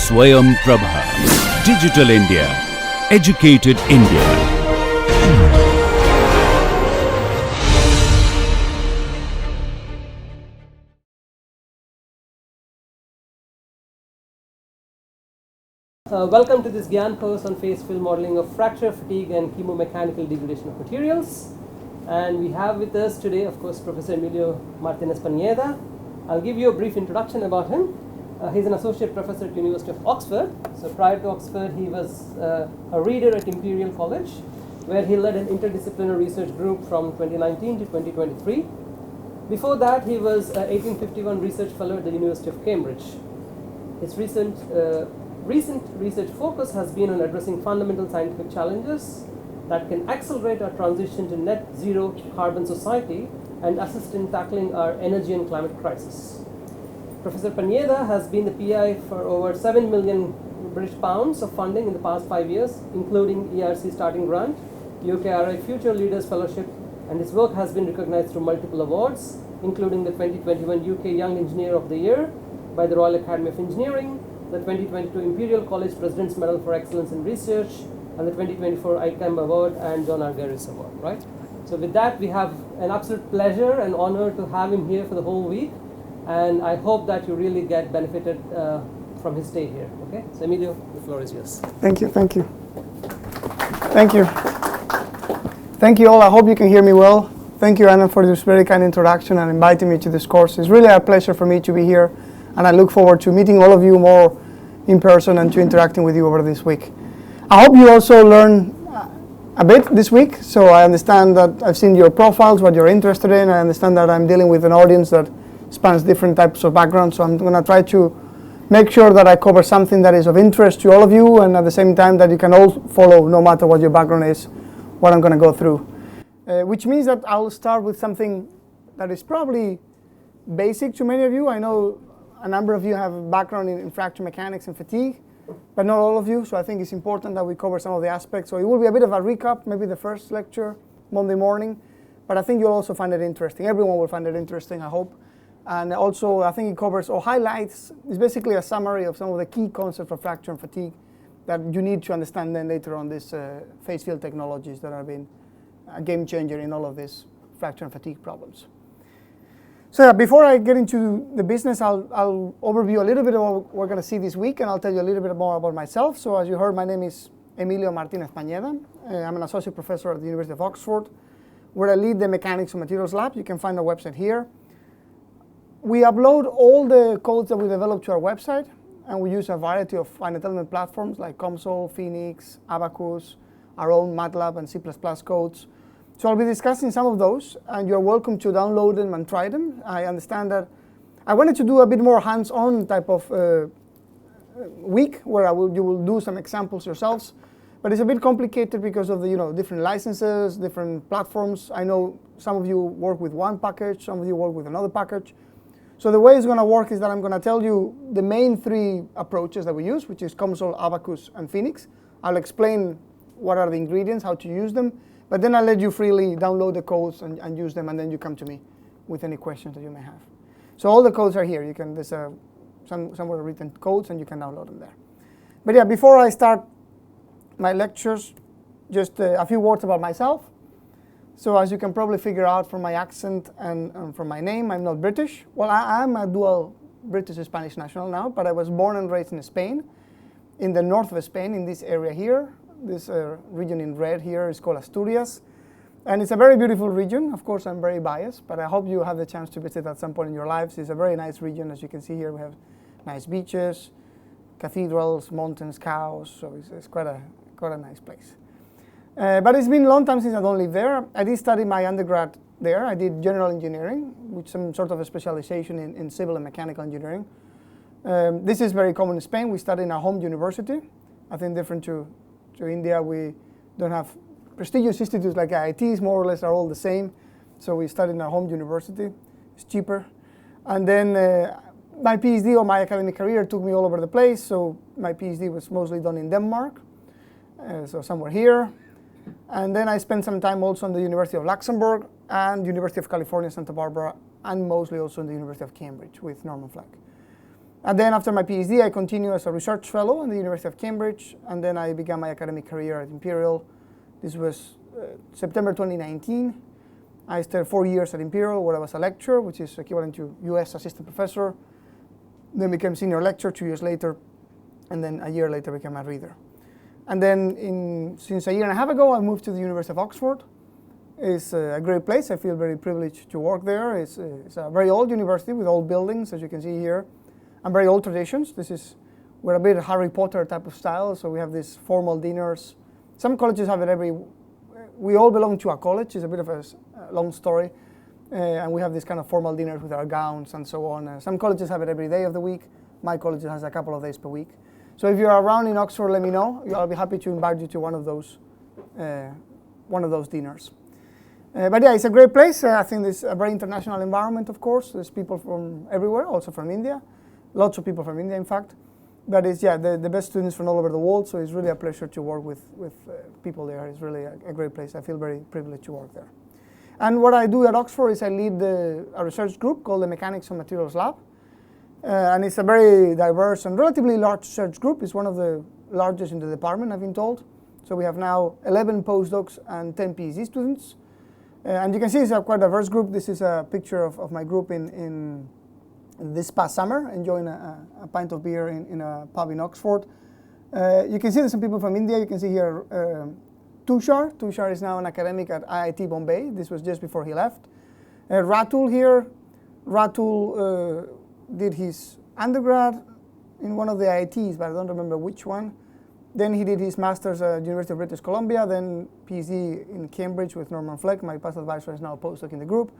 Swayam Prabha. Digital India. Educated India. Welcome to this Gyan course on phase field modeling of fracture, fatigue and chemomechanical degradation of materials. And we have with us today, of course, Professor Emilio Martinez Pineda. I'll give you a brief introduction about him. He's an associate professor at University of Oxford. So prior to Oxford, he was a reader at Imperial College, where he led an interdisciplinary research group from 2019 to 2023. Before that, he was an 1851 research fellow at the University of Cambridge. His recent research focus has been on addressing fundamental scientific challenges that can accelerate our transition to net zero carbon society and assist in tackling our energy and climate crisis. Professor Pineda has been the PI for over 7 million British pounds of funding in the past 5 years, including ERC Starting Grant, UKRI Future Leaders Fellowship, and his work has been recognized through multiple awards, including the 2021 UK Young Engineer of the Year by the Royal Academy of Engineering, the 2022 Imperial College President's Medal for Excellence in Research, and the 2024 ICAM Award and John Argyris Award, right? So with that, we have an absolute pleasure and honor to have him here for the whole week, and I hope that you really get benefited from his stay here, okay? So Emilio, the floor is yours. Thank you. Thank you all. I hope you can hear me well. Thank you, Anna, for this very kind introduction and inviting me to this course. It's really a pleasure for me to be here, and I look forward to meeting all of you more in person and to interacting with you over this week. I hope you also learn a bit this week. So I understand that I've seen your profiles, what you're interested in. I understand that I'm dealing with an audience that spans different types of backgrounds. So I'm going to try to make sure that I cover something that is of interest to all of you, and at the same time that you can all follow, no matter what your background is, what I'm going to go through. Which means that I'll start with something that is probably basic to many of you. I know a number of you have a background in fracture mechanics and fatigue, but not all of you, so I think it's important that we cover some of the aspects. So it will be a bit of a recap, maybe the first lecture, Monday morning, but I think you'll also find it interesting. Everyone will find it interesting, I hope. And also, I think it covers or highlights, it's basically a summary of some of the key concepts of fracture and fatigue that you need to understand then later on these phase field technologies that have been a game changer in all of these fracture and fatigue problems. So before I get into the business, I'll overview a little bit of what we're going to see this week, and I'll tell you a little bit more about myself. So as you heard, my name is Emilio Martinez Pineda. I'm an associate professor at the University of Oxford, where I lead the Mechanics of Materials Lab. You can find our website here. We upload all the codes that we develop to our website, and we use a variety of finite element platforms like COMSOL, Phoenix, Abacus, our own MATLAB and C++ codes. So I'll be discussing some of those, and you're welcome to download them and try them. I understand that I wanted to do a bit more hands-on type of week where you will do some examples yourselves, but it's a bit complicated because of the different licenses, different platforms. I know some of you work with one package, some of you work with another package. So the way it's going to work is that I'm going to tell you the main three approaches that we use, which is COMSOL, Abacus, and Phoenix. I'll explain what are the ingredients, how to use them. But then I'll let you freely download the codes and use them, and then you come to me with any questions that you may have. So all the codes are here. There's somewhere written codes, and you can download them there. But yeah, before I start my lectures, just a few words about myself. So as you can probably figure out from my accent and from my name, I'm not British. Well, I am a dual British-Spanish national now, but I was born and raised in Spain, in the north of Spain, in this area here. This region in red here is called Asturias, and it's a very beautiful region. Of course, I'm very biased, but I hope you have the chance to visit at some point in your lives. It's a very nice region. As you can see here, we have nice beaches, cathedrals, mountains, cows, so it's quite a nice place. But it's been a long time since I don't live there. I did study my undergrad there. I did general engineering, with some sort of a specialization in civil and mechanical engineering. This is very common in Spain. We study in our home university. I think different to India, we don't have prestigious institutes like IITs, more or less are all the same. So we studied in our home university. It's cheaper. And then my PhD or my academic career took me all over the place. So my PhD was mostly done in Denmark, so somewhere here. And then I spent some time also in the University of Luxembourg and University of California, Santa Barbara, and mostly also in the University of Cambridge with Norman Fleck. And then after my PhD, I continued as a research fellow in the University of Cambridge, and then I began my academic career at Imperial. This was September 2019. I stayed 4 years at Imperial, where I was a lecturer, which is equivalent to US assistant professor. Then became senior lecturer 2 years later, and then a year later became a reader. And then since a year and a half ago, I moved to the University of Oxford. It's a great place. I feel very privileged to work there. It's a very old university with old buildings, as you can see here, and very old traditions. We're a bit Harry Potter type of style, so we have these formal dinners. Some colleges have it we all belong to a college. It's a bit of a long story. And we have this kind of formal dinners with our gowns and so on. Some colleges have it every day of the week. My college has a couple of days per week. So if you're around in Oxford, let me know. I'll be happy to invite you to one of those dinners. But yeah, it's a great place. I think it's a very international environment, of course. There's people from everywhere, also from India. Lots of people from India, in fact. But it's, the best students from all over the world, so it's really a pleasure to work with people there. It's really a great place. I feel very privileged to work there. And what I do at Oxford is I lead a research group called the Mechanics of Materials Lab. And it's a very diverse and relatively large research group. It's one of the largest in the department, I've been told. So we have now 11 postdocs and 10 PhD students. And you can see it's a quite diverse group. This is a picture of my group in this past summer, enjoying a pint of beer in a pub in Oxford. You can see there's some people from India. You can see here Tushar. Tushar is now an academic at IIT Bombay. This was just before he left. Ratul here. Ratul did his undergrad in one of the IITs, but I don't remember which one. Then he did his master's at University of British Columbia, then PhD in Cambridge with Norman Fleck. My past advisor is now a postdoc in the group.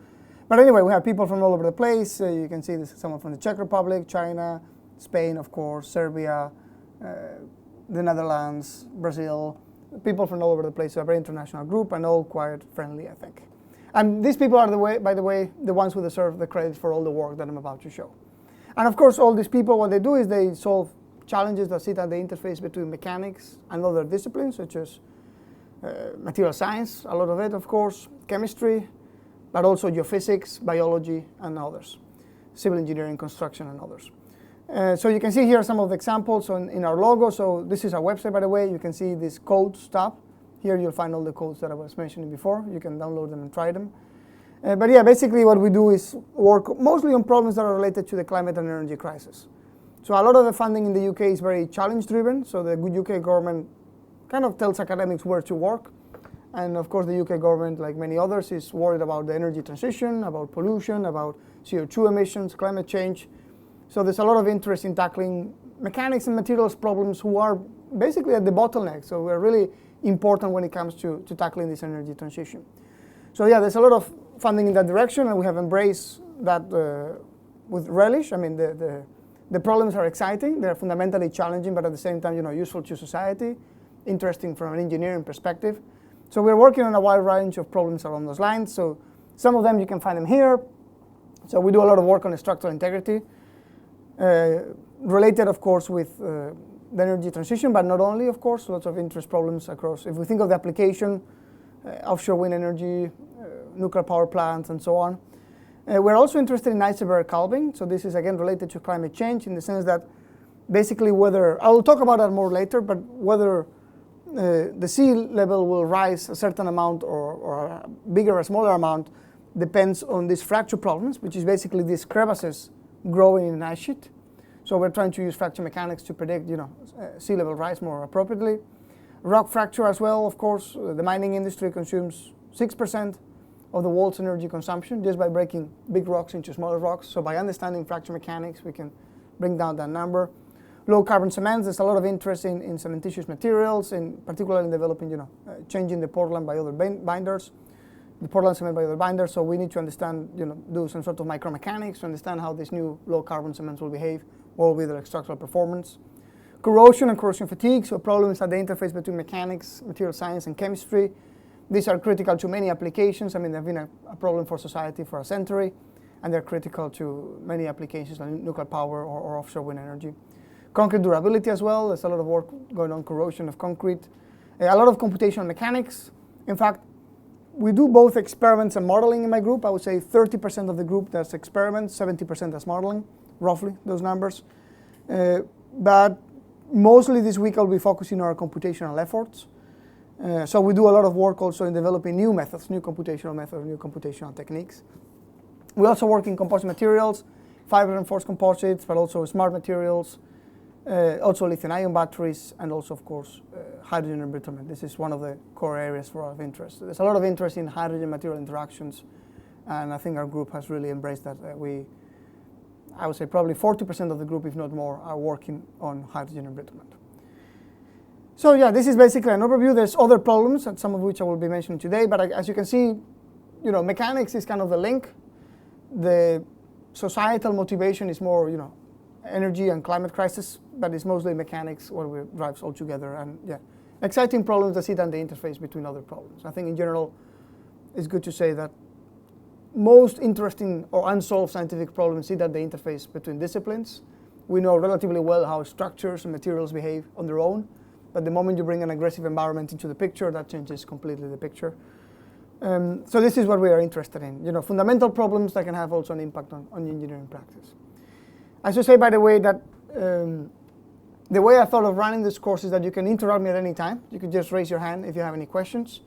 But anyway, we have people from all over the place. You can see this is someone from the Czech Republic, China, Spain, of course, Serbia, the Netherlands, Brazil. People from all over the place. So a very international group and all quite friendly, I think. And these people are, by the way, the ones who deserve the credit for all the work that I'm about to show. And of course, all these people, what they do is they solve challenges that sit at the interface between mechanics and other disciplines, such as material science, a lot of it, of course, chemistry, but also geophysics, biology, and others, civil engineering, construction, and others. So you can see here some of the examples in our logo. So this is our website, by the way. You can see this codes tab. Here you'll find all the codes that I was mentioning before. You can download them and try them. But yeah, basically what we do is work mostly on problems that are related to the climate and energy crisis. So a lot of the funding in the UK is very challenge-driven. So the UK government kind of tells academics where to work. And of course, the UK government, like many others, is worried about the energy transition, about pollution, about CO2 emissions, climate change. So there's a lot of interest in tackling mechanics and materials problems who are basically at the bottleneck. So we're really important when it comes to tackling this energy transition. So yeah, there's a lot of funding in that direction, and we have embraced that with relish. I mean, the problems are exciting. They're fundamentally challenging, but at the same time, useful to society, interesting from an engineering perspective. So we're working on a wide range of problems along those lines. So some of them, you can find them here. So we do a lot of work on structural integrity, related, of course, with the energy transition, but not only, of course, lots of interest problems across. If we think of the application, offshore wind energy, nuclear power plants, and so on. We're also interested in iceberg calving. So this is, again, related to climate change in the sense that basically whether, I'll talk about that more later, but whether the sea level will rise a certain amount or a bigger or smaller amount depends on these fracture problems, which is basically these crevasses growing in an ice sheet. So we're trying to use fracture mechanics to predict, sea level rise more appropriately. Rock fracture as well, of course. The mining industry consumes 6% of the world's energy consumption just by breaking big rocks into smaller rocks. So by understanding fracture mechanics, we can bring down that number. Low carbon cements, there's a lot of interest in cementitious materials, and particularly in developing, changing the Portland by other binders, the Portland cement by other binders. So we need to understand, do some sort of micromechanics to understand how these new low carbon cements will behave, what will be their structural performance. Corrosion and corrosion fatigue, so problems at the interface between mechanics, material science, and chemistry. These are critical to many applications. I mean, they've been a problem for society for a century, and they're critical to many applications like nuclear power or offshore wind energy. Concrete durability as well. There's a lot of work going on corrosion of concrete. A lot of computational mechanics. In fact, we do both experiments and modeling in my group. I would say 30% of the group does experiments, 70% does modeling, roughly, those numbers. But mostly this week I'll be focusing on our computational efforts. So we do a lot of work also in developing new methods, new computational methods, new computational techniques. We also work in composite materials, fiber-reinforced composites, but also smart materials, also lithium-ion batteries, and also, of course, hydrogen embrittlement. This is one of the core areas for our interest. There's a lot of interest in hydrogen material interactions, and I think our group has really embraced that. I would say probably 40% of the group, if not more, are working on hydrogen embrittlement. So yeah, this is basically an overview. There's other problems, and some of which I will be mentioning today, but as you can see, mechanics is kind of the link. The societal motivation is more, energy and climate crisis, but it's mostly mechanics what drives all together. And yeah, exciting problems that sit on the interface between other problems. I think in general, it's good to say that most interesting or unsolved scientific problems sit at the interface between disciplines. We know relatively well how structures and materials behave on their own, but the moment you bring an aggressive environment into the picture, that changes completely the picture. So this is what we are interested in, fundamental problems that can have also an impact on engineering practice. I should say, by the way, that the way I thought of running this course is that you can interrupt me at any time. You can just raise your hand if you have any questions.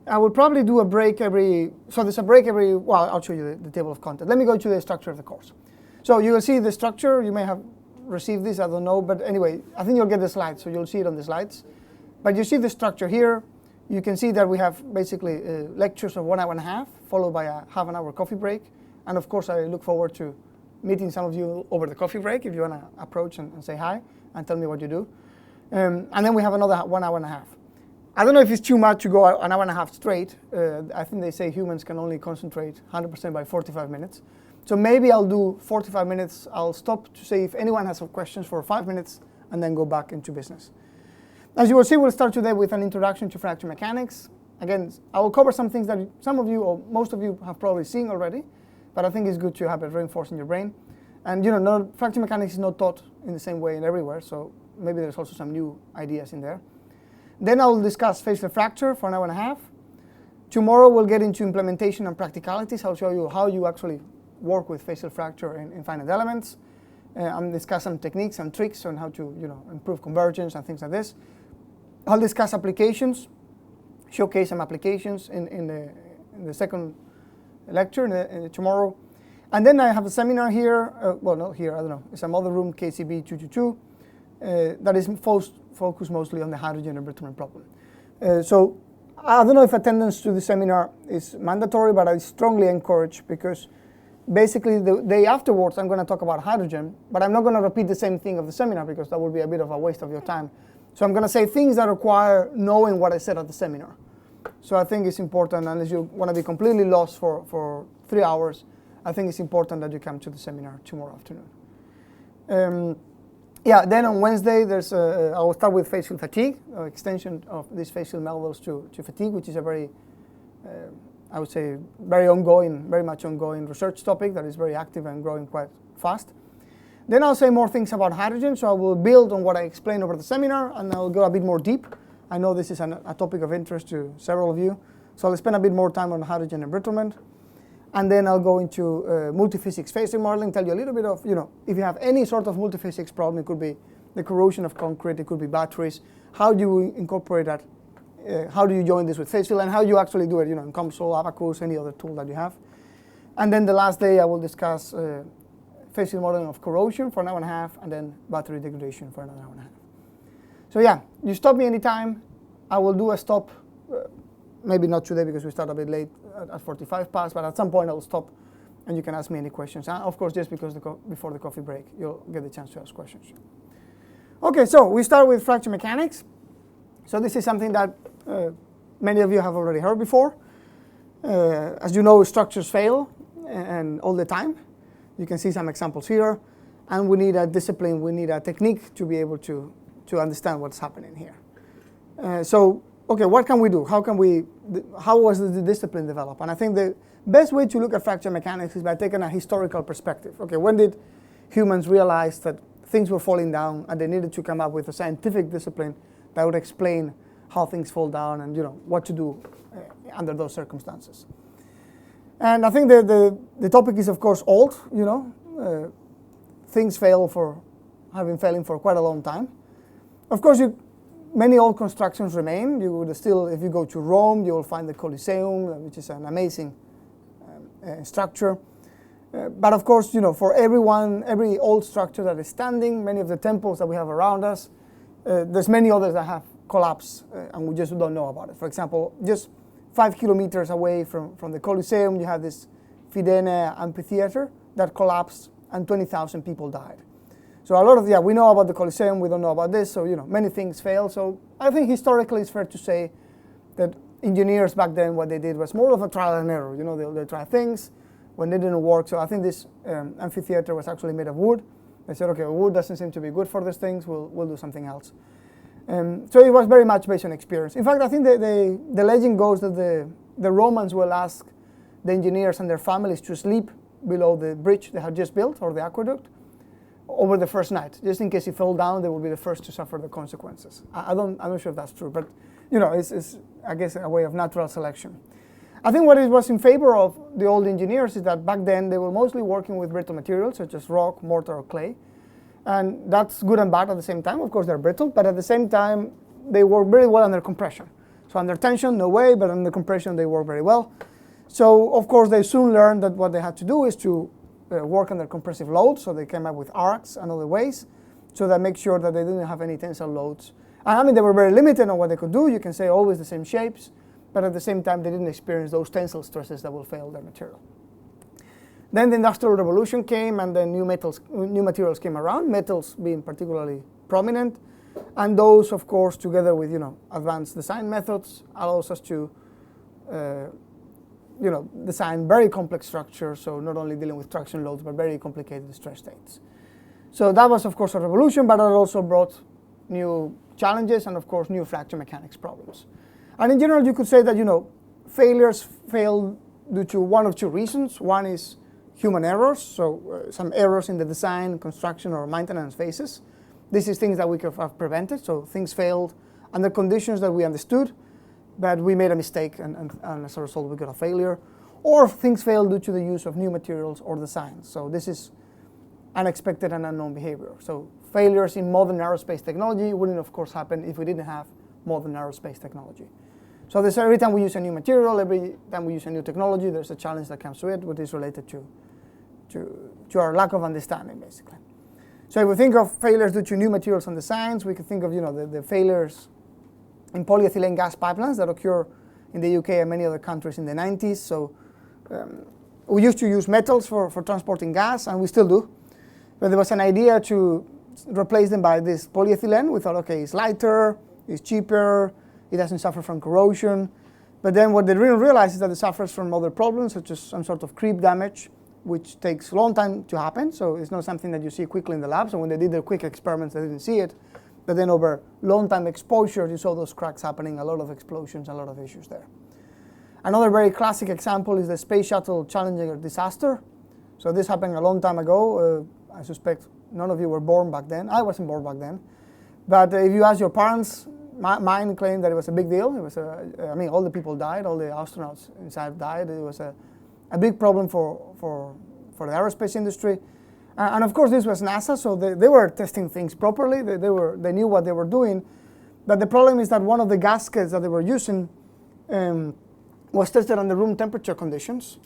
I will probably do a break so there's a break well, I'll show you the table of content. Let me go to the structure of the course. So you will see the structure. You may have received this, I don't know, but anyway, I think you'll get the slides, so you'll see it on the slides. But you see the structure here. You can see that we have basically lectures of 1 hour and a half, followed by a half-an-hour coffee break. And of course, I look forward to meeting some of you over the coffee break if you want to approach and say hi and tell me what you do. And then we have another 1 hour and a half. I don't know if it's too much to go an hour and a half straight. I think they say humans can only concentrate 100% by 45 minutes. So maybe I'll do 45 minutes. I'll stop to see if anyone has some questions for 5 minutes and then go back into business. As you will see, we'll start today with an introduction to fracture mechanics. Again, I will cover some things that some of you or most of you have probably seen already, but I think it's good to have it reinforced in your brain. And fracture mechanics is not taught in the same way and everywhere, so maybe there's also some new ideas in there. Then I will discuss facial fracture for an hour and a half. Tomorrow we'll get into implementation and practicalities. I'll show you how you actually work with facial fracture in finite elements. I'll discuss some techniques and tricks on how to improve convergence and things like this. I'll discuss applications, showcase some applications in the second lecture tomorrow. And then I have a seminar here, well, not here, I don't know, it's some other room, KCB 222, that is focused mostly on the hydrogen embrittlement problem. So I don't know if attendance to the seminar is mandatory, but I strongly encourage, because basically the day afterwards I'm going to talk about hydrogen, but I'm not going to repeat the same thing of the seminar because that would be a bit of a waste of your time. So I'm going to say things that require knowing what I said at the seminar. So I think it's important, unless you want to be completely lost for 3 hours, I think it's important that you come to the seminar tomorrow afternoon. Yeah, then on Wednesday, I will start with facial fatigue, extension of these facial malleoles to fatigue, which is a very, I would say, very much ongoing research topic that is very active and growing quite fast. Then I'll say more things about hydrogen, so I will build on what I explained over the seminar, and I'll go a bit more deep. I know this is a topic of interest to several of you, so I'll spend a bit more time on hydrogen embrittlement. And then I'll go into multiphysics phasing modeling, tell you a little bit of, if you have any sort of multiphysics problem, it could be the corrosion of concrete, it could be batteries, how do you incorporate that, how do you join this with phase field, and how you actually do it, in COMSOL, Abacus, any other tool that you have. And then the last day I will discuss phase field modeling of corrosion for an hour and a half, and then battery degradation for another hour and a half. So yeah, you stop me anytime. I will do a stop, maybe not today because we start a bit late at 45 past, but at some point I will stop and you can ask me any questions. And of course, just because before the coffee break, you'll get the chance to ask questions. Okay, so we start with fracture mechanics. So this is something that many of you have already heard before. As you know, structures fail and all the time. You can see some examples here. And we need a discipline, we need a technique to be able to understand what's happening here. So, okay, what can we do? How was the discipline developed? And I think the best way to look at fracture mechanics is by taking a historical perspective. Okay, when did humans realize that things were falling down and they needed to come up with a scientific discipline that would explain how things fall down and what to do under those circumstances? And I think the topic is of course old. Things fail for have been failing for quite a long time. Of course, many old constructions remain. You would still, if you go to Rome, you will find the Colosseum, which is an amazing structure. But of course, for every old structure that is standing, many of the temples that we have around us, there's many others that have collapsed, and we just don't know about it. For example, just 5 kilometers away from the Colosseum, you have this Fidene amphitheater that collapsed, and 20,000 people died. So a lot of, we know about the Colosseum, we don't know about this, so many things fail. So I think historically it's fair to say that engineers back then, what they did was more of a trial and error. They try things, when they didn't work. So I think this amphitheater was actually made of wood. They said, okay, wood doesn't seem to be good for these things, we'll do something else. So it was very much based on experience. In fact, I think the legend goes that the Romans will ask the engineers and their families to sleep below the bridge they had just built, or the aqueduct, over the first night, just in case it fell down. They will be the first to suffer the consequences. I'm not sure if that's true, but it's I guess a way of natural selection. I think what it was in favor of the old engineers is that back then they were mostly working with brittle materials such as rock, mortar, or clay, and that's good and bad at the same time. Of course, they're brittle, but at the same time they work very well under compression. So under tension, no way, but under compression they work very well. So of course they soon learned that what they had to do is to work under compressive loads. So they came up with arcs and other ways, so that make sure that they didn't have any tensile loads. And I mean, they were very limited on what they could do. You can say always the same shapes, but at the same time they didn't experience those tensile stresses that will fail their material. Then the Industrial Revolution came, and then new materials came around, metals being particularly prominent, and those, of course, together with advanced design methods, allows us to design very complex structures, so not only dealing with traction loads, but very complicated stress states. So that was, of course, a revolution, but it also brought new challenges and, of course, new fracture mechanics problems. And in general, you could say that, failures fail due to one of two reasons. One is human errors, so some errors in the design, construction, or maintenance phases. This is things that we could have prevented, so things failed under conditions that we understood, but we made a mistake, and as a result we got a failure. Or things fail due to the use of new materials or designs. So this is unexpected and unknown behavior. So failures in modern aerospace technology wouldn't, of course, happen if we didn't have modern aerospace technology. So every time we use a new material, every time we use a new technology, there's a challenge that comes to it, which is related to our lack of understanding, basically. So if we think of failures due to new materials and designs, we could think of the failures in polyethylene gas pipelines that occur in the UK and many other countries in the 90s. So we used to use metals for transporting gas, and we still do. But there was an idea to replace them by this polyethylene. We thought, okay, it's lighter, it's cheaper, it doesn't suffer from corrosion. But then what they didn't realize is that it suffers from other problems, such as some sort of creep damage, which takes a long time to happen. So it's not something that you see quickly in the lab. So when they did their quick experiments, they didn't see it. But then over long time exposure, you saw those cracks happening, a lot of explosions, a lot of issues there. Another very classic example is the Space Shuttle Challenger disaster. So this happened a long time ago. I suspect none of you were born back then. I wasn't born back then. But if you ask your parents, mine claimed that it was a big deal. It was all the people died, all the astronauts inside died. It was a big problem for the aerospace industry. And of course, this was NASA, so they were testing things properly. They knew what they were doing. But the problem is that one of the gaskets that they were using was tested under room temperature conditions,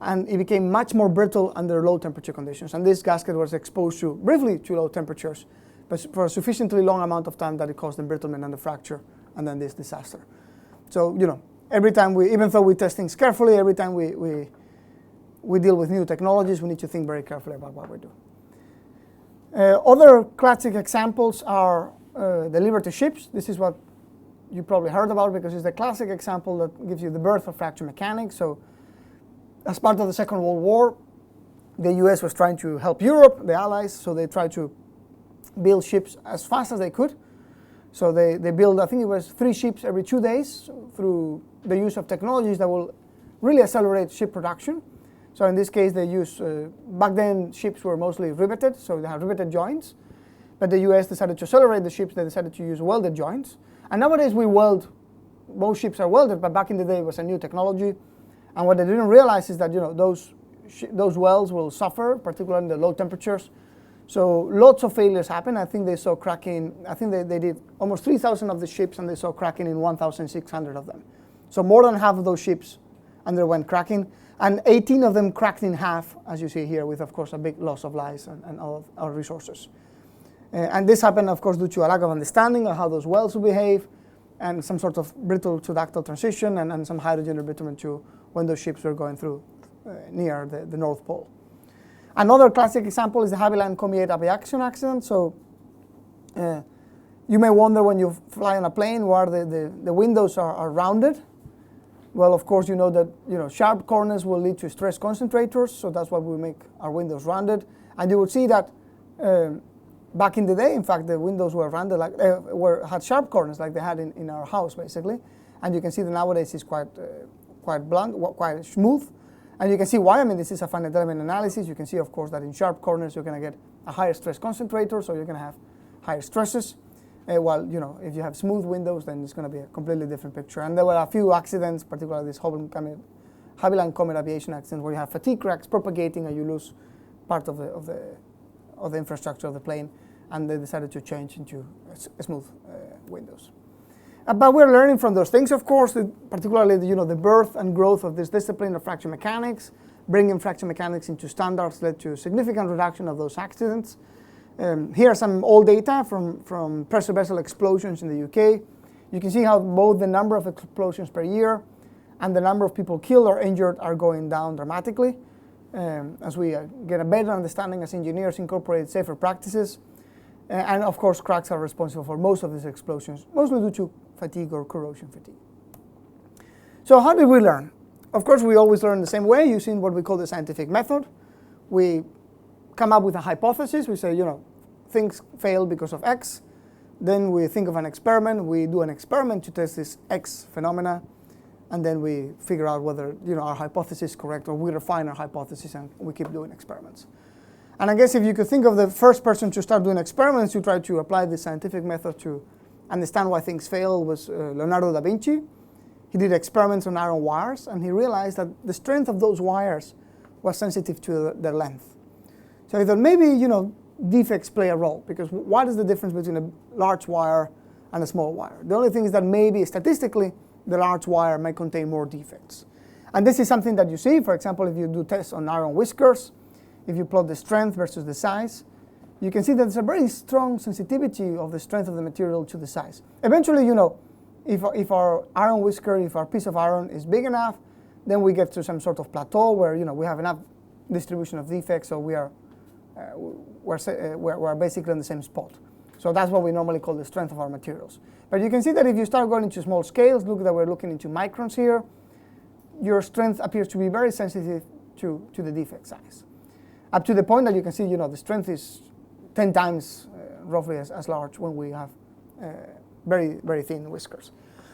and it became much more brittle under low temperature conditions. And this gasket was exposed briefly to low temperatures, but for a sufficiently long amount of time that it caused embrittlement and the fracture, and then this disaster. So every time even though we test things carefully, every time we deal with new technologies, we need to think very carefully about what we do. Other classic examples are the Liberty ships. This is what you probably heard about, because it's the classic example that gives you the birth of fracture mechanics. So as part of the Second World War, the US was trying to help Europe, the Allies, so they tried to build ships as fast as they could. So they built, I think it was 3 ships every 2 days through the use of technologies that will really accelerate ship production. So in this case, they use, back then ships were mostly riveted, so they had riveted joints. But the US decided to accelerate the ships, they decided to use welded joints. And nowadays we weld, most ships are welded, but back in the day it was a new technology. And what they didn't realize is that those welds will suffer, particularly in the low temperatures, So lots of failures happen. I think they saw cracking, I think they did almost 3,000 of the ships, and they saw cracking in 1,600 of them. So more than half of those ships underwent cracking, and 18 of them cracked in half, as you see here, with, of course, a big loss of lives and all of our resources. And this happened, of course, due to a lack of understanding of how those wells will behave, and some sort of brittle to ductile transition, and some hydrogen embitterment too, when those ships were going through near the North Pole. Another classic example is the Havilland Commie aviation accident. So you may wonder when you fly on a plane why the windows are rounded. Well, of course, you know that sharp corners will lead to stress concentrators, so that's why we make our windows rounded. And you will see that back in the day, in fact, the windows were rounded, had sharp corners like they had in our house, basically. And you can see that nowadays it's quite blunt, quite smooth. And you can see why. I mean, this is a finite element analysis. You can see, of course, that in sharp corners you're going to get a higher stress concentrator, so you're going to have higher stresses. While if you have smooth windows, then it's going to be a completely different picture. And there were a few accidents, particularly this Havilland Comet aviation accident, where you have fatigue cracks propagating and you lose part of the infrastructure of the plane, and they decided to change into smooth windows. But we're learning from those things, of course, particularly the birth and growth of this discipline of fracture mechanics. Bringing fracture mechanics into standards led to a significant reduction of those accidents. Here are some old data from pressure vessel explosions in the UK. You can see how both the number of explosions per year and the number of people killed or injured are going down dramatically. As we get a better understanding as engineers, incorporate safer practices. And of course, cracks are responsible for most of these explosions, mostly due to fatigue or corrosion fatigue. So how did we learn? Of course, we always learn the same way, using what we call the scientific method. We come up with a hypothesis. We say, things fail because of X. Then we think of an experiment. We do an experiment to test this X phenomena. And then we figure out whether our hypothesis is correct, or we refine our hypothesis and we keep doing experiments. And I guess if you could think of the first person to start doing experiments to try to apply this scientific method to understand why things fail was Leonardo da Vinci. He did experiments on iron wires, and he realized that the strength of those wires was sensitive to their length. So he thought maybe defects play a role, because what is the difference between a large wire and a small wire? The only thing is that maybe statistically the large wire may contain more defects. And this is something that you see, for example, if you do tests on iron whiskers, if you plot the strength versus the size, you can see that there's a very strong sensitivity of the strength of the material to the size. Eventually, if our iron whisker, if our piece of iron is big enough, then we get to some sort of plateau where we have enough distribution of defects, so we're basically in the same spot. So that's what we normally call the strength of our materials. But you can see that if you start going into small scales, look that we're looking into microns here, your strength appears to be very sensitive to the defect size. Up to the point that you can see, the strength is 10 times roughly as large when we have very, very thin whiskers.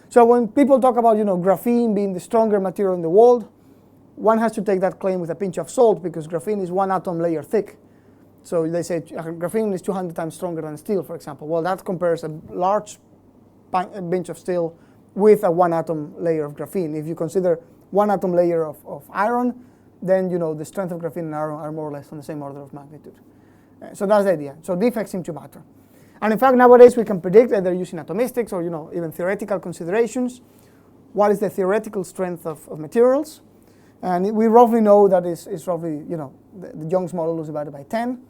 So when people talk about, graphene being the stronger material in the world, one has to take that claim with a pinch of salt, because graphene is one atom layer thick. So they say graphene is 200 times stronger than steel, for example. Well, that compares a large bench of steel with a one atom layer of graphene. If you consider one atom layer of iron, then the strength of graphene and iron are more or less on the same order of magnitude. So that's the idea. So defects seem to matter. And in fact, nowadays we can predict, either using atomistics or even theoretical considerations, what is the theoretical strength of materials. And we roughly know that it's roughly, the Young's modulus divided by 10.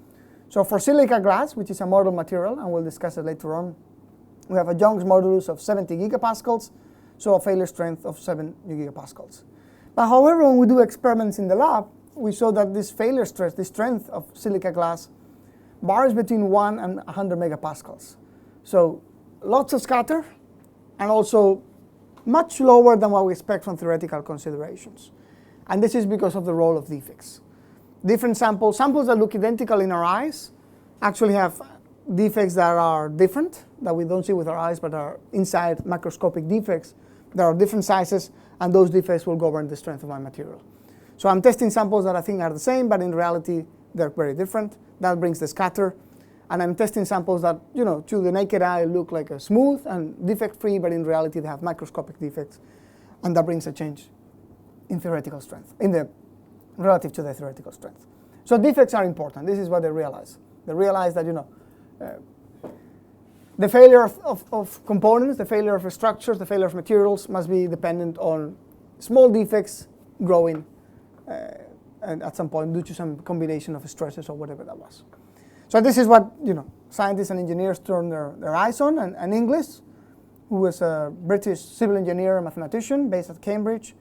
So for silica glass, which is a model material, and we'll discuss it later on, we have a Young's modulus of 70 gigapascals, so a failure strength of 7 gigapascals. But however, when we do experiments in the lab, we show that this failure stress, this strength of silica glass, varies between 1 and 100 megapascals. So lots of scatter, and also much lower than what we expect from theoretical considerations. And this is because of the role of defects. Different samples that look identical in our eyes, actually have defects that are different, that we don't see with our eyes, but are inside macroscopic defects that are different sizes, and those defects will govern the strength of my material. So I'm testing samples that I think are the same, but in reality they're very different. That brings the scatter. And I'm testing samples that, to the naked eye look like a smooth and defect-free, but in reality they have microscopic defects, and that brings a change in theoretical strength, relative to the theoretical strength. So defects are important. This is what they realize. They realized that the failure of components, the failure of structures, the failure of materials must be dependent on small defects growing and at some point due to some combination of stresses or whatever that was. So this is what scientists and engineers turned their eyes on, and Inglis, who was a British civil engineer and mathematician based at Cambridge,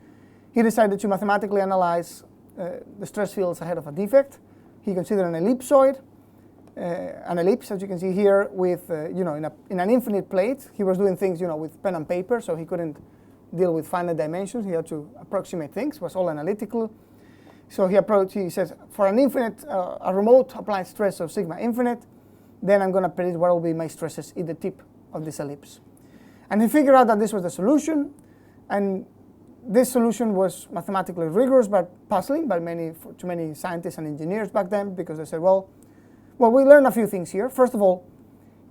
he decided to mathematically analyze the stress fields ahead of a defect. He considered an ellipsoid, an ellipse, as you can see here, with in an infinite plate. He was doing things with pen and paper, so he couldn't deal with finite dimensions. He had to approximate things. It was all analytical. So he says, for an infinite, a remote applied stress of sigma infinite, then I'm going to predict what will be my stresses at the tip of this ellipse. And he figured out that this was the solution, and this solution was mathematically rigorous but puzzling to many scientists and engineers back then, because they said, well, we learned a few things here. First of all,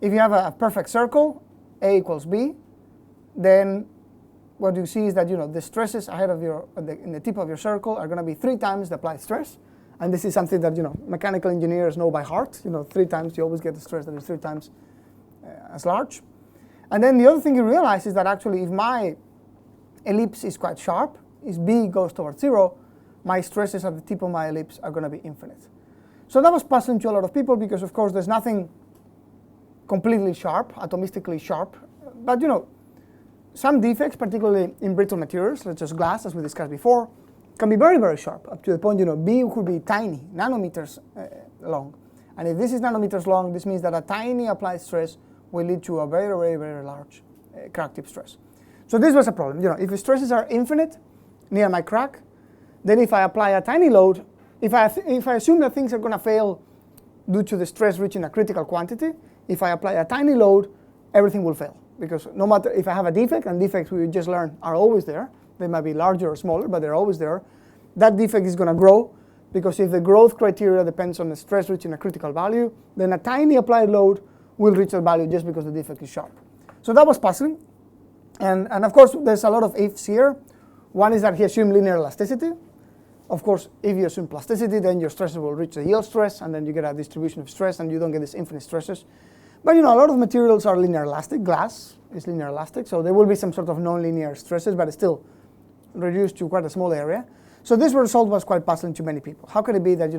if you have a perfect circle, A equals B, then what you see is that the stresses ahead of in the tip of your circle are going to be 3 times the applied stress, and this is something that mechanical engineers know by heart. 3 times you always get the stress that is 3 times as large. And then the other thing you realize is that actually, if my ellipse is quite sharp, if B goes towards 0, my stresses at the tip of my ellipse are going to be infinite. So that was puzzling to a lot of people, because of course there's nothing completely sharp, atomistically sharp, but some defects, particularly in brittle materials, such as glass, as we discussed before, can be very, very sharp, up to the point B could be tiny, nanometers long. And if this is nanometers long, this means that a tiny applied stress will lead to a very, very, very large crack tip stress. So this was a problem. If the stresses are infinite near my crack, then if I apply a tiny load, if I assume that things are going to fail due to the stress reaching a critical quantity, if I apply a tiny load, everything will fail. Because no matter if I have a defect, and defects we just learned are always there, they might be larger or smaller, but they're always there, that defect is going to grow, because if the growth criteria depends on the stress reaching a critical value, then a tiny applied load will reach that value just because the defect is sharp. So that was puzzling. And of course, there's a lot of ifs here. One is that he assumed linear elasticity. Of course, if you assume plasticity, then your stresses will reach the yield stress, and then you get a distribution of stress, and you don't get these infinite stresses. But a lot of materials are linear elastic. Glass is linear elastic, so there will be some sort of non-linear stresses, but it's still reduced to quite a small area. So this result was quite puzzling to many people. How could it be that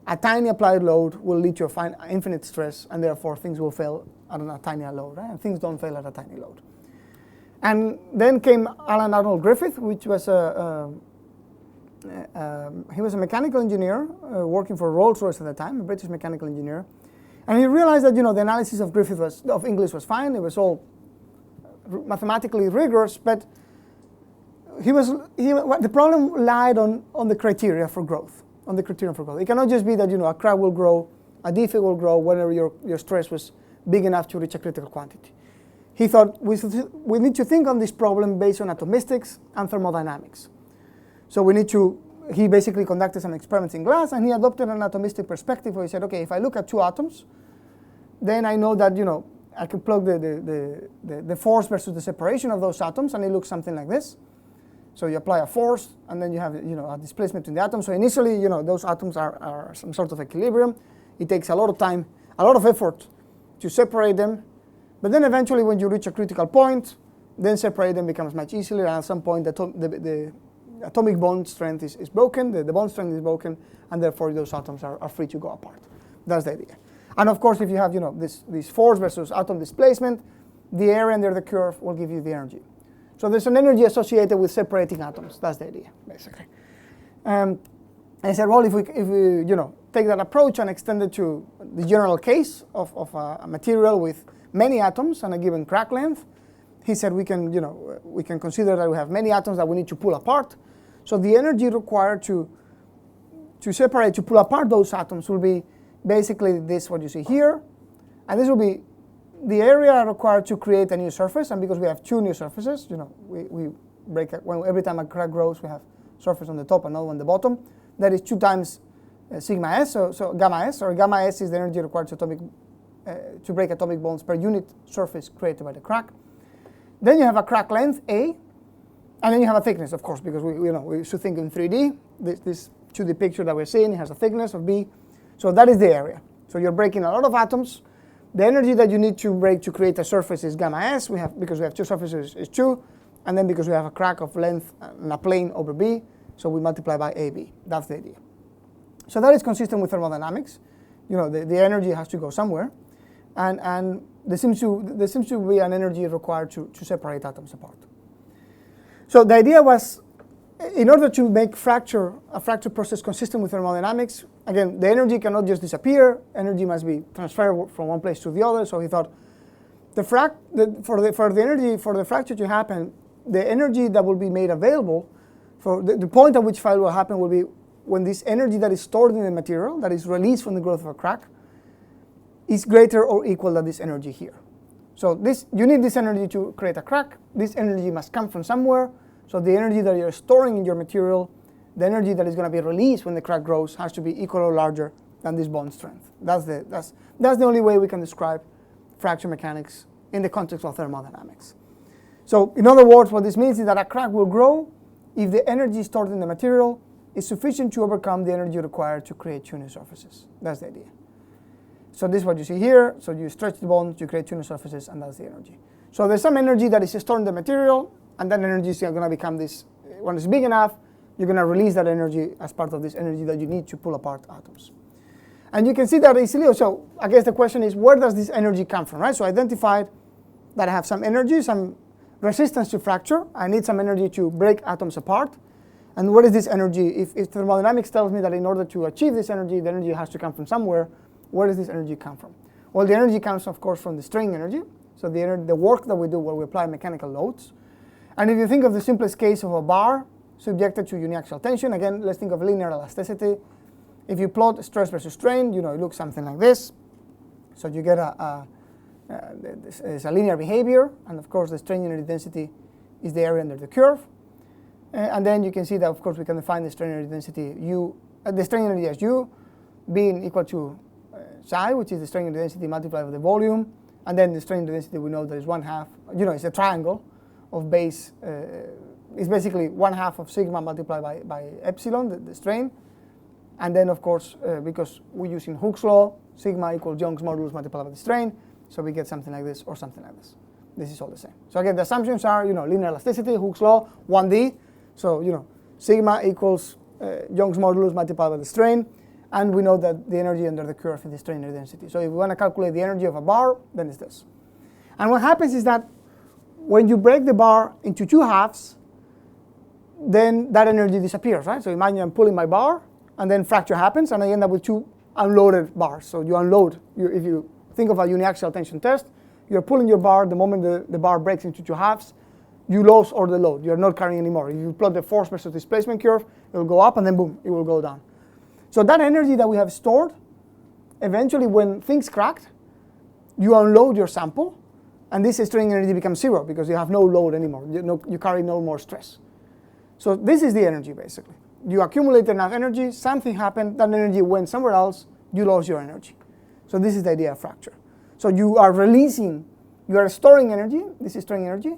a tiny applied load will lead to a infinite stress, and therefore things will fail at a tiny load, right? And things don't fail at a tiny load. And then came Alan Arnold Griffith, which was he was a mechanical engineer working for Rolls-Royce at the time, a British mechanical engineer. And he realized that the analysis of of Inglis was fine. It was all mathematically rigorous, but the problem lied on the criteria for growth. It cannot just be that a crack will grow, a defect will grow whenever your stress was big enough to reach a critical quantity. He thought we need to think on this problem based on atomistics and thermodynamics. So he basically conducted some experiments in glass, and he adopted an atomistic perspective where he said, okay, if I look at 2 atoms, then I know that I can plug the force versus the separation of those atoms, and it looks something like this. So you apply a force, and then you have a displacement in the atoms. So initially, those atoms are some sort of equilibrium. It takes a lot of time, a lot of effort to separate them. But then eventually, when you reach a critical point, then separate them becomes much easier. And at some point, the atomic bond strength is broken, the bond strength is broken, and therefore those atoms are free to go apart. That's the idea. And of course, if you have this force versus atom displacement, the area under the curve will give you the energy. So there's an energy associated with separating atoms. That's the idea, basically. I said, well, if we take that approach and extend it to the general case of a material with many atoms and a given crack length, he said we can consider that we have many atoms that we need to pull apart. So the energy required to pull apart those atoms will be basically this, what you see here, and this will be the area required to create a new surface. And because we have 2 new surfaces, we break every time a crack grows, we have surface on the top and another on the bottom. That is 2 times sigma s, so gamma s, or gamma s is the energy required to break atomic bonds per unit surface created by the crack. Then you have a crack length A, and then you have a thickness, of course, because we should think in 3D. This 2D picture that we're seeing has a thickness of B, so that is the area. So you're breaking a lot of atoms. The energy that you need to break to create a surface is gamma s. Because we have two surfaces is 2, and then because we have a crack of length and a plane over b, so we multiply by AB. That's the idea. So that is consistent with thermodynamics. The energy has to go somewhere, and there seems to be an energy required to separate atoms apart. So the idea was, in order to make a fracture process consistent with thermodynamics, again, the energy cannot just disappear. Energy must be transferred from one place to the other. So he thought, for the fracture to happen, the energy that will be made available, for the point at which failure will happen will be when this energy that is stored in the material, that is released from the growth of a crack, is greater or equal to this energy here. So you need this energy to create a crack. This energy must come from somewhere. So the energy that you're storing in your material, the energy that is going to be released when the crack grows, has to be equal or larger than this bond strength. That's the only way we can describe fracture mechanics in the context of thermodynamics. So in other words, what this means is that a crack will grow if the energy stored in the material is sufficient to overcome the energy required to create two new surfaces. That's the idea. So this is what you see here. So you stretch the bonds, you create two new surfaces, and that's the energy. So there's some energy that is stored in the material, and that energy is going to become this. When it's big enough, you're going to release that energy as part of this energy that you need to pull apart atoms. And you can see that easily. So I guess the question is, where does this energy come from, right? So I identified that I have some energy, some resistance to fracture. I need some energy to break atoms apart. And what is this energy? If thermodynamics tells me that in order to achieve this energy, the energy has to come from somewhere, where does this energy come from? Well, the energy comes, of course, from the strain energy. So the work that we do where we apply mechanical loads. And if you think of the simplest case of a bar subjected to uniaxial tension, again, let's think of linear elasticity. If you plot stress versus strain, it looks something like this. So you get it's a linear behavior, and of course the strain energy density is the area under the curve. And then you can see that, of course, we can define the strain energy density U, the strain energy as U being equal to psi, which is the strain energy density multiplied by the volume, and then the strain energy density we know that is 1/2. It's a triangle of base. It's basically 1/2 of sigma multiplied by epsilon, the strain, and then of course because we're using Hooke's law, sigma equals Young's modulus multiplied by the strain, so we get something like this or something like this. This is all the same. So again, the assumptions are linear elasticity, Hooke's law, 1D. So sigma equals Young's modulus multiplied by the strain, and we know that the energy under the curve is the strain energy density. So if we want to calculate the energy of a bar, then it's this. And what happens is that when you break the bar into two halves, then that energy disappears, right? So imagine I'm pulling my bar, and then fracture happens, and I end up with two unloaded bars. So you unload. If you think of a uniaxial tension test, you're pulling your bar. The moment the bar breaks into two halves, you lose all the load. You're not carrying anymore. If you plot the force versus displacement curve, it will go up, and then boom, it will go down. So that energy that we have stored, eventually when things cracked, you unload your sample, and this strain energy becomes zero because you have no load anymore. You carry no more stress. So this is the energy, basically. You accumulate enough energy, something happened, that energy went somewhere else, you lost your energy. So this is the idea of fracture. So you are storing energy, this is storing energy,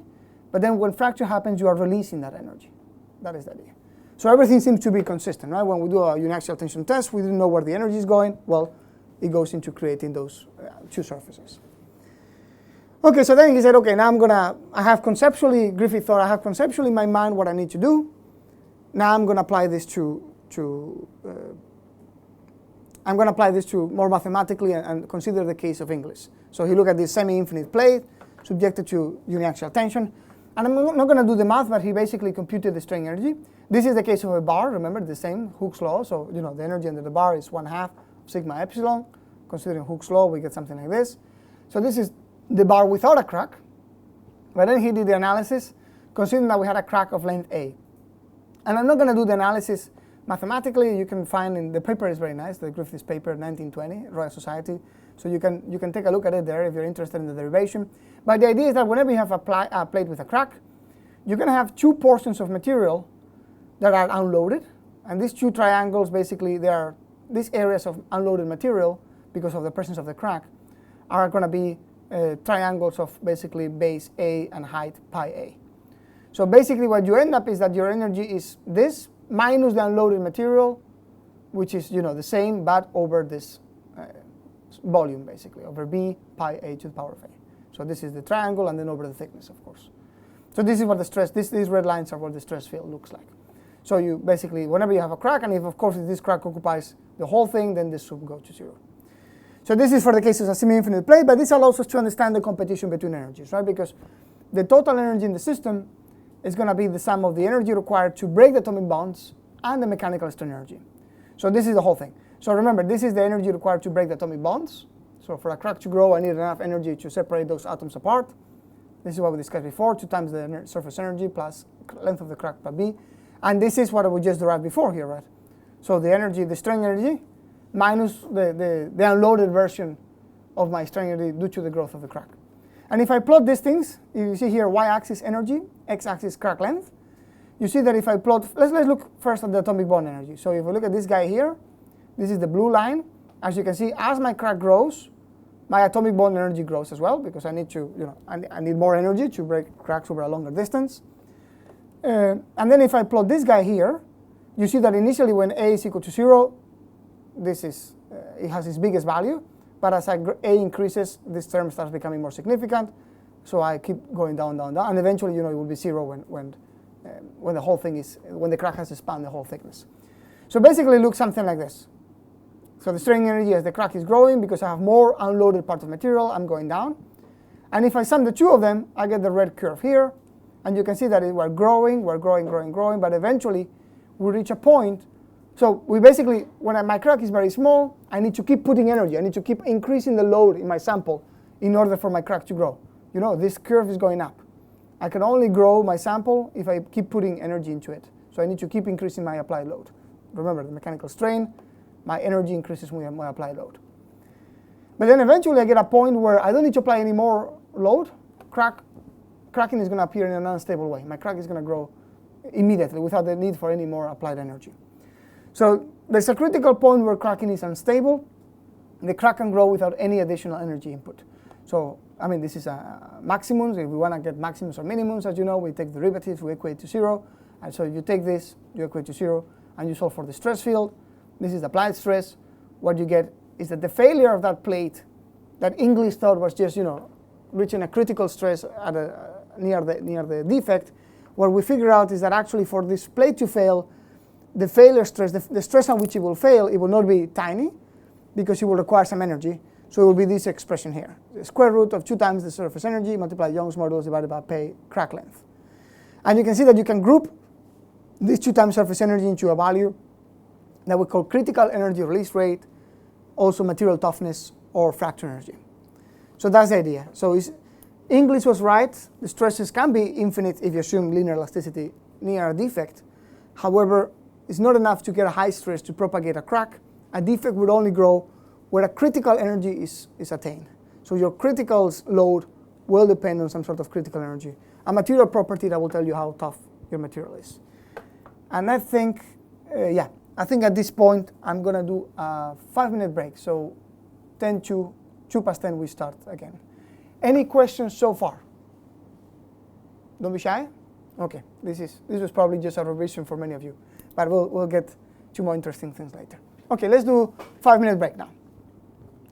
but then when fracture happens, you are releasing that energy. That is the idea. So everything seems to be consistent, right? When we do a uniaxial tension test, we didn't know where the energy is going. Well, it goes into creating those two surfaces. Okay, so then he said, okay, now Griffith thought, I have conceptually in my mind what I need to do. Now I'm going to apply this more mathematically and consider the case of English. So he looked at this semi-infinite plate subjected to uniaxial tension. And I'm not going to do the math, but he basically computed the strain energy. This is the case of a bar, remember, the same, Hooke's law. So, the energy under the bar is 1/2 sigma epsilon. Considering Hooke's law, we get something like this. So this is the bar without a crack. But then he did the analysis, considering that we had a crack of length A. And I'm not going to do the analysis mathematically. You can find in the paper is very nice, the Griffith's paper, 1920, Royal Society. So you can take a look at it there if you're interested in the derivation. But the idea is that whenever you have a plate with a crack, you're going to have two portions of material that are unloaded. And these two triangles, basically, these areas of unloaded material, because of the presence of the crack, are going to be triangles of basically base A and height pi A. So basically what you end up is that your energy is this minus the unloaded material, which is the same, but over this volume, basically, over b pi a to the power of a. So this is the triangle, and then over the thickness, of course. So this is what the stress, these red lines are what the stress field looks like. So you basically, whenever you have a crack, and if of course if this crack occupies the whole thing, then this should go to 0. So this is for the cases of semi-infinite plate, but this allows us to understand the competition between energies, right? Because the total energy in the system is going to be the sum of the energy required to break the atomic bonds and the mechanical strain energy. So this is the whole thing. So remember, this is the energy required to break the atomic bonds. So for a crack to grow, I need enough energy to separate those atoms apart. This is what we discussed before, 2 times the surface energy plus length of the crack by b. And this is what we just derived before here, right? So the energy, the strain energy, minus the unloaded version of my strain energy due to the growth of the crack. And if I plot these things, you see here y-axis energy, x-axis crack length. You see that if I plot, let's look first at the atomic bond energy. So if we look at this guy here, this is the blue line. As you can see, as my crack grows, my atomic bond energy grows as well, because I need to, I need more energy to break cracks over a longer distance. And then if I plot this guy here, you see that initially when a is equal to 0, this is it has its biggest value. But as a increases, this term starts becoming more significant. So I keep going down, down, down, and eventually, it will be 0 when the whole thing is, when the crack has to span the whole thickness. So basically, it looks something like this. So the strain energy as the crack is growing, because I have more unloaded part of material, I'm going down. And if I sum the two of them, I get the red curve here. And you can see that we're growing, growing, but eventually we reach a point. So we basically, when my crack is very small, I need to keep putting energy. I need to keep increasing the load in my sample in order for my crack to grow. This curve is going up. I can only grow my sample if I keep putting energy into it. So I need to keep increasing my applied load. Remember, the mechanical strain, my energy increases with my applied load. But then eventually I get a point where I don't need to apply any more load. Cracking is going to appear in an unstable way. My crack is going to grow immediately without the need for any more applied energy. So there's a critical point where cracking is unstable. The crack can grow without any additional energy input. So, this is a maximums. If we want to get maximums or minimums, as you know, we take derivatives, we equate to 0. And so if you take this, you equate to 0, and you solve for the stress field. This is applied stress. What you get is that the failure of that plate that English thought was just, reaching a critical stress at near the defect, what we figure out is that actually for this plate to fail, the failure stress, the stress on which it will fail, it will not be tiny, because it will require some energy. So it will be this expression here, the square root of 2 times the surface energy multiplied Young's modulus divided by pi crack length. And you can see that you can group this 2 times surface energy into a value that we call critical energy release rate, also material toughness, or fracture energy. So that's the idea. So English was right. The stresses can be infinite if you assume linear elasticity near a defect. However, it's not enough to get a high stress to propagate a crack. A defect would only grow where a critical energy is attained. So your critical load will depend on some sort of critical energy, a material property that will tell you how tough your material is. And I think, I think at this point I'm going to do a 5-minute break. So 2 past 10 we start again. Any questions so far? Don't be shy. Okay, this was probably just a revision for many of you, but we'll get to more interesting things later. Okay, let's do 5-minute break now.